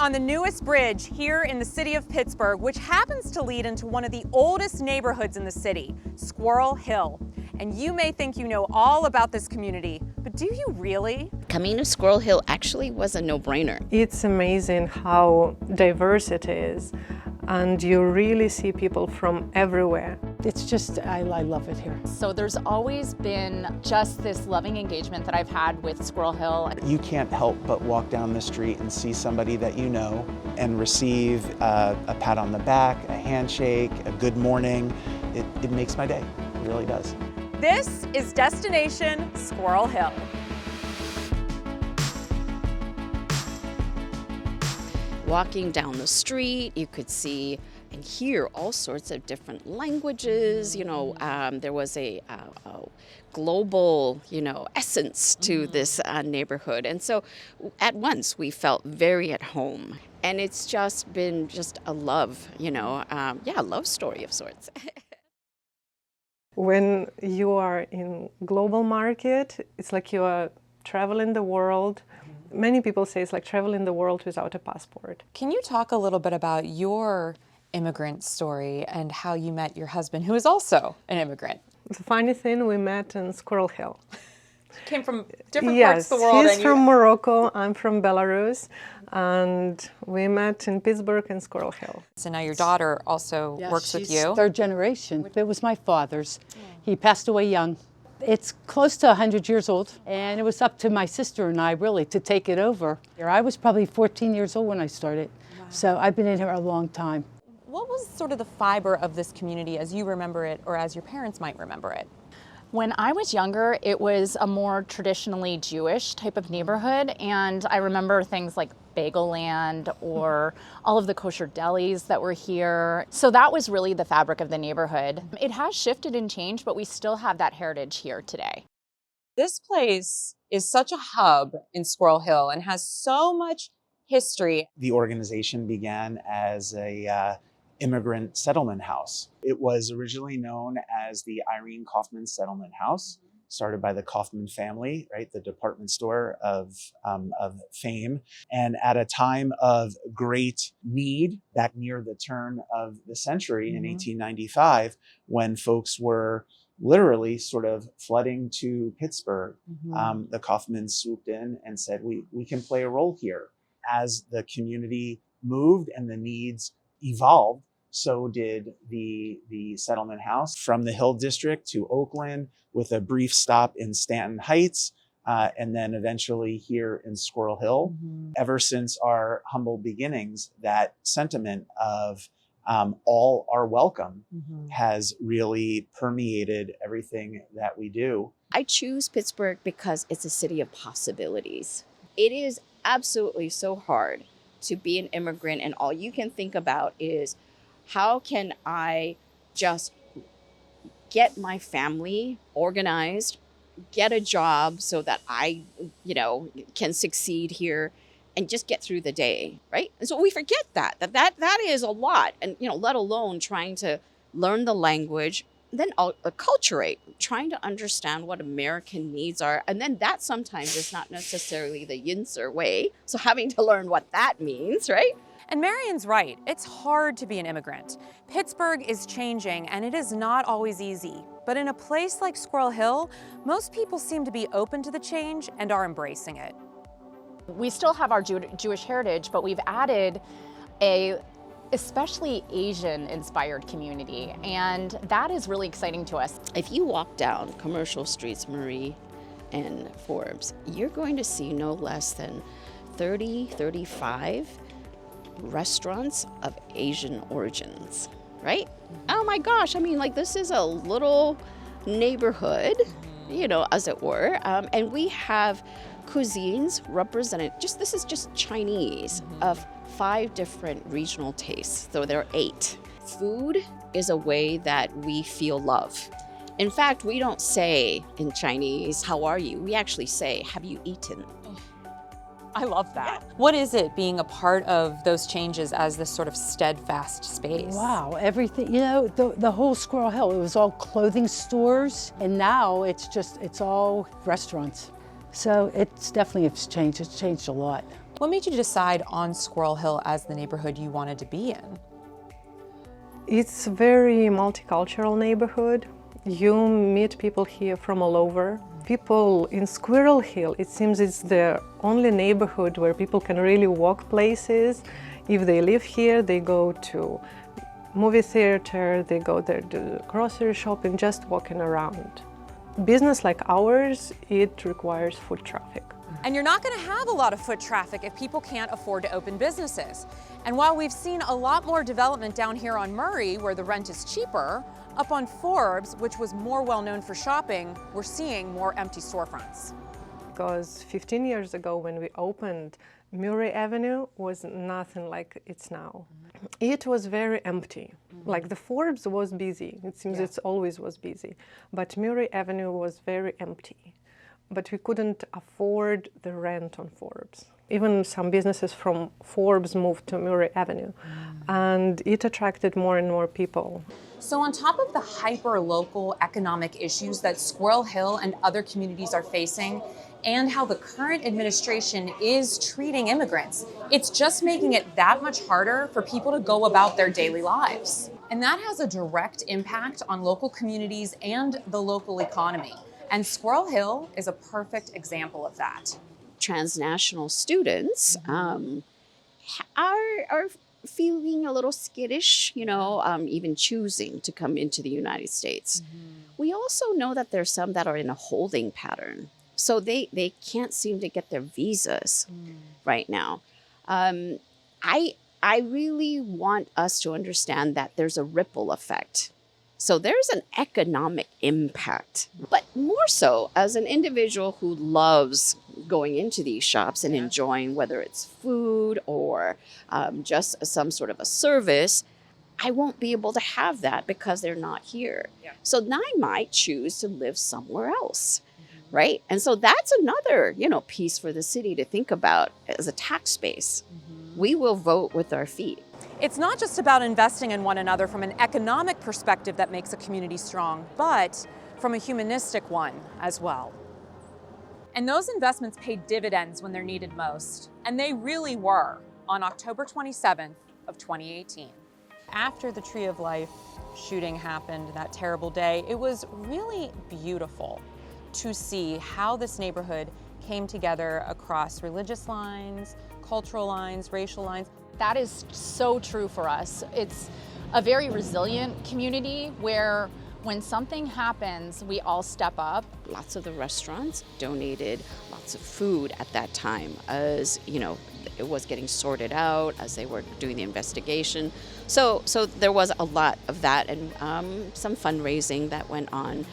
on the newest bridge here in the city of Pittsburgh, which happens to lead into one of the oldest neighborhoods in the city, Squirrel Hill. And you may think you know all about this community, but do you really? Coming to Squirrel Hill actually was a no-brainer. It's amazing how diverse it is, and you really see people from everywhere. It's just, I love it here. So there's always been just this loving engagement that I've had with Squirrel Hill. You can't help but walk down the street and see somebody that you know and receive a pat on the back, a handshake, a good morning. It makes my day, it really does. This is Destination Squirrel Hill. Walking down the street, you could see and hear all sorts of different languages. You know, there was a global, essence to this neighborhood. And so at once we felt very at home. And it's just been a love, a love story of sorts. When you are in global market, it's like you are traveling the world. Many people say it's like traveling the world without a passport. Can you talk a little bit about your immigrant story and how you met your husband, who is also an immigrant? The funny thing, we met in Squirrel Hill. Came from different parts of the world. Yes, he's from Morocco, I'm from Belarus, and we met in Pittsburgh and Squirrel Hill. So now your daughter also works with you. Third generation. It was my father's. He passed away young. It's close to 100 years old, and it was up to my sister and I really to take it over. I was probably 14 years old when I started, so I've been in here a long time. What was sort of the fiber of this community as you remember it, or as your parents might remember it? When I was younger, it was a more traditionally Jewish type of neighborhood, and I remember things like Bagel Land or all of the kosher delis that were here. So that was really the fabric of the neighborhood. It has shifted and changed, but we still have that heritage here today. This place is such a hub in Squirrel Hill and has so much history. The organization began as a immigrant settlement house. It was originally known as the Irene Kaufman Settlement House, started by the Kaufman family, right, the department store of fame. And at a time of great need, back near the turn of the century in 1895, when folks were literally sort of flooding to Pittsburgh, the Kaufmans swooped in and said, we can play a role here. As the community moved and the needs evolved, so did the settlement house from the Hill District to Oakland, with a brief stop in Stanton Heights, and then eventually here in Squirrel Hill. Ever since our humble beginnings, that sentiment of all are welcome has really permeated everything that we do. I choose Pittsburgh because it's a city of possibilities. It is absolutely so hard to be an immigrant, and all you can think about is, how can I just get my family organized, get a job so that I, can succeed here and just get through the day, right? And so we forget that is a lot. And, let alone trying to learn the language, then acculturate, trying to understand what American needs are. And then that sometimes is not necessarily the Yinzer way. So having to learn what that means, right? And Marion's right, it's hard to be an immigrant. Pittsburgh is changing and it is not always easy. But in a place like Squirrel Hill, most people seem to be open to the change and are embracing it. We still have our Jewish heritage, but we've added a especially Asian-inspired community, and that is really exciting to us. If you walk down commercial streets, Marie and Forbes, you're going to see no less than 35 restaurants of Asian origins, right? Oh my gosh, this is a little neighborhood, as it were, and we have cuisines represented, this is just Chinese, of 5 different regional tastes, so there are 8. Food is a way that we feel love. In fact, we don't say in Chinese, how are you? We actually say, have you eaten? I love that. What is it being a part of those changes as this sort of steadfast space? Wow, everything, the whole Squirrel Hill, it was all clothing stores, and now it's all restaurants. So it's definitely changed a lot. What made you decide on Squirrel Hill as the neighborhood you wanted to be in? It's a very multicultural neighborhood. You meet people here from all over. People in Squirrel Hill, it seems it's the only neighborhood where people can really walk places. If they live here, they go to movie theater, they go there to grocery shopping, just walking around. Business like ours, it requires foot traffic. And you're not going to have a lot of foot traffic if people can't afford to open businesses. And while we've seen a lot more development down here on Murray, where the rent is cheaper, up on Forbes, which was more well-known for shopping, we're seeing more empty storefronts. Because 15 years ago when we opened, Murray Avenue was nothing like it's now. It was very empty. Like the Forbes was busy. It seems it's always was busy. But Murray Avenue was very empty. But we couldn't afford the rent on Forbes. Even some businesses from Forbes moved to Murray Avenue, and it attracted more and more people. So on top of the hyper-local economic issues that Squirrel Hill and other communities are facing, and how the current administration is treating immigrants, it's just making it that much harder for people to go about their daily lives. And that has a direct impact on local communities and the local economy. And Squirrel Hill is a perfect example of that. Transnational students are feeling a little skittish, even choosing to come into the United States. We also know that there's some that are in a holding pattern. So they can't seem to get their visas right now. I really want us to understand that there's a ripple effect. So there's an economic impact, but more so as an individual who loves going into these shops and enjoying whether it's food or just some sort of a service, I won't be able to have that because they're not here. So then I might choose to live somewhere else, right? And so that's another, piece for the city to think about as a tax base. We will vote with our feet. It's not just about investing in one another from an economic perspective that makes a community strong, but from a humanistic one as well. And those investments paid dividends when they're needed most. And they really were on October 27th of 2018. After the Tree of Life shooting happened that terrible day, it was really beautiful to see how this neighborhood came together across religious lines, cultural lines, racial lines. That is so true for us. It's a very resilient community where when something happens, we all step up. Lots of the restaurants donated lots of food at that time as, it was getting sorted out as they were doing the investigation. So there was a lot of that and some fundraising that went on.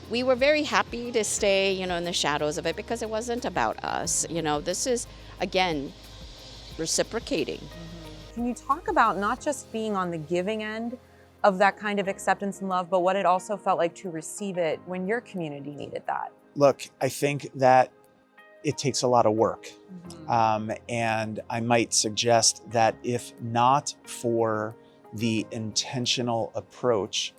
We were very happy to stay, in the shadows of it because it wasn't about us. This is, again, reciprocating. Can you talk about not just being on the giving end of that kind of acceptance and love, but what it also felt like to receive it when your community needed that? Look, I think that it takes a lot of work. And I might suggest that if not for the intentional approach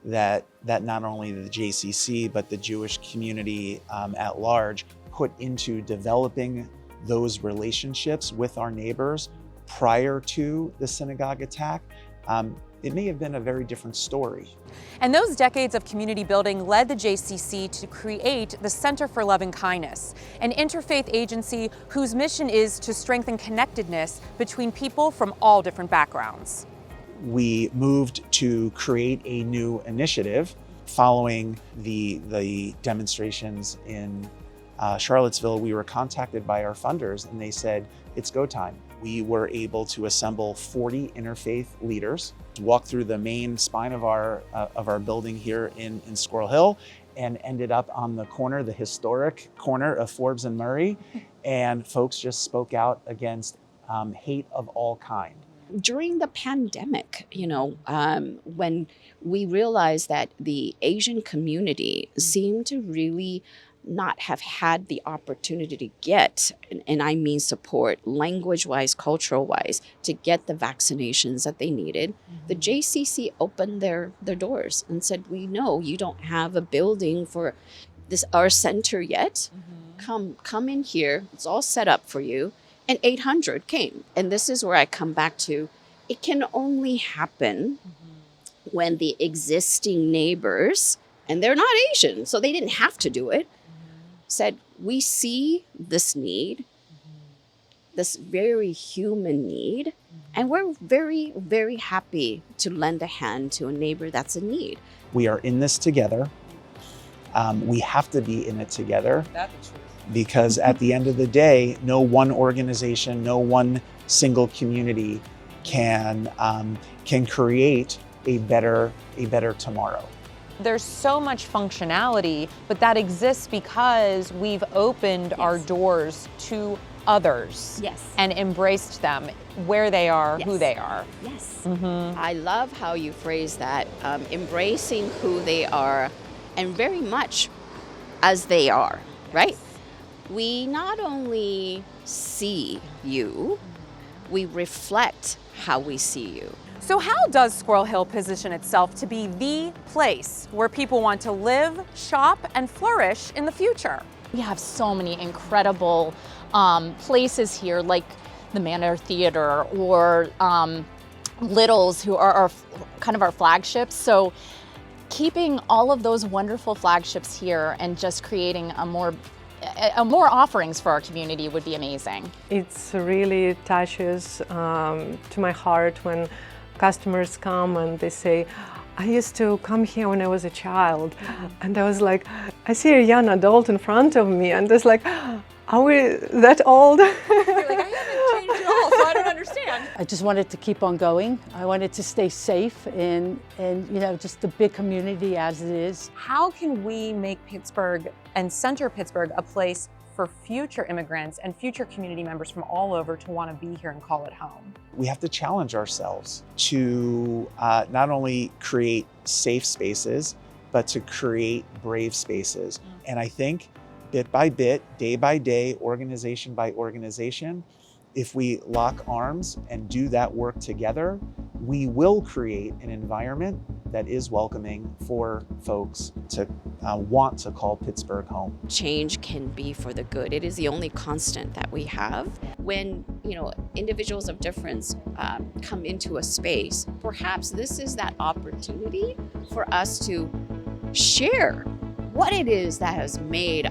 that not only the JCC, but the Jewish community at large put into developing those relationships with our neighbors prior to the synagogue attack, it may have been a very different story. And those decades of community building led the JCC to create the Center for Love and Kindness, an interfaith agency whose mission is to strengthen connectedness between people from all different backgrounds. We moved to create a new initiative following the demonstrations in Charlottesville. We were contacted by our funders and they said, it's go time. We were able to assemble 40 interfaith leaders, walk through the main spine of our building here in Squirrel Hill, and ended up on the corner, the historic corner of Forbes and Murray. And folks just spoke out against hate of all kind. During the pandemic, when we realized that the Asian community seemed to really not have had the opportunity to get, and I mean support, language-wise, cultural-wise, to get the vaccinations that they needed, the JCC opened their doors and said, we know you don't have a building for our center yet. Come in here. It's all set up for you. and 800 came. And this is where I come back to, it can only happen when the existing neighbors, and they're not Asian, so they didn't have to do it, said, we see this need, this very human need, and we're very, very happy to lend a hand to a neighbor that's in need. We are in this together. We have to be in it together. That's the truth. Because at the end of the day, no one organization, no one single community can create a better tomorrow. There's so much functionality, but that exists because we've opened our doors to others. Yes. And embraced them where they are, Yes. who they are. Yes. I love how you phrase that, embracing who they are and very much as they are, right? We not only see you, we reflect how we see you. So how does Squirrel Hill position itself to be the place where people want to live, shop, and flourish in the future? We have so many incredible places here, like the Manor Theater or Little's, who are kind of our flagships. So keeping all of those wonderful flagships here and just creating more offerings for our community would be amazing. It's really touches to my heart when customers come and they say, I used to come here when I was a child. And I was like, I see a young adult in front of me, and it's like, are we that old? You're like, I haven't changed at all, so I don't understand. I just wanted to keep on going. I wanted to stay safe and you know, just the big community as it is. How can we make Pittsburgh and center Pittsburgh a place for future immigrants and future community members from all over to want to be here and call it home? We have to challenge ourselves to not only create safe spaces, but to create brave spaces. And I think bit by bit, day by day, organization by organization, if we lock arms and do that work together, we will create an environment that is welcoming for folks to want to call Pittsburgh home. Change can be for the good. It is the only constant that we have. When, you know, individuals of difference come into a space, perhaps this is that opportunity for us to share what it is that has made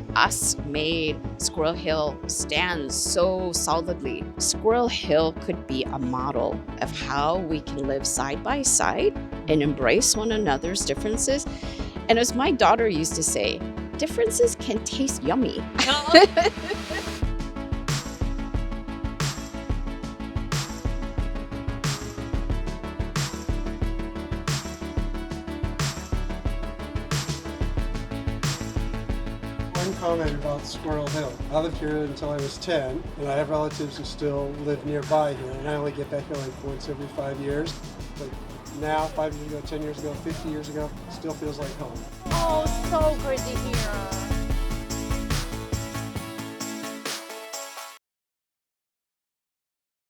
Squirrel Hill stand so solidly. Squirrel Hill could be a model of how we can live side by side and embrace one another's differences. And as my daughter used to say, differences can taste yummy. One comment about Squirrel Hill. I lived here until I was 10, and I have relatives who still live nearby here, and I only get back here like once every 5 years. But now, 5 years ago, 10 years ago, 50 years ago, still feels like home. Oh, so good to hear.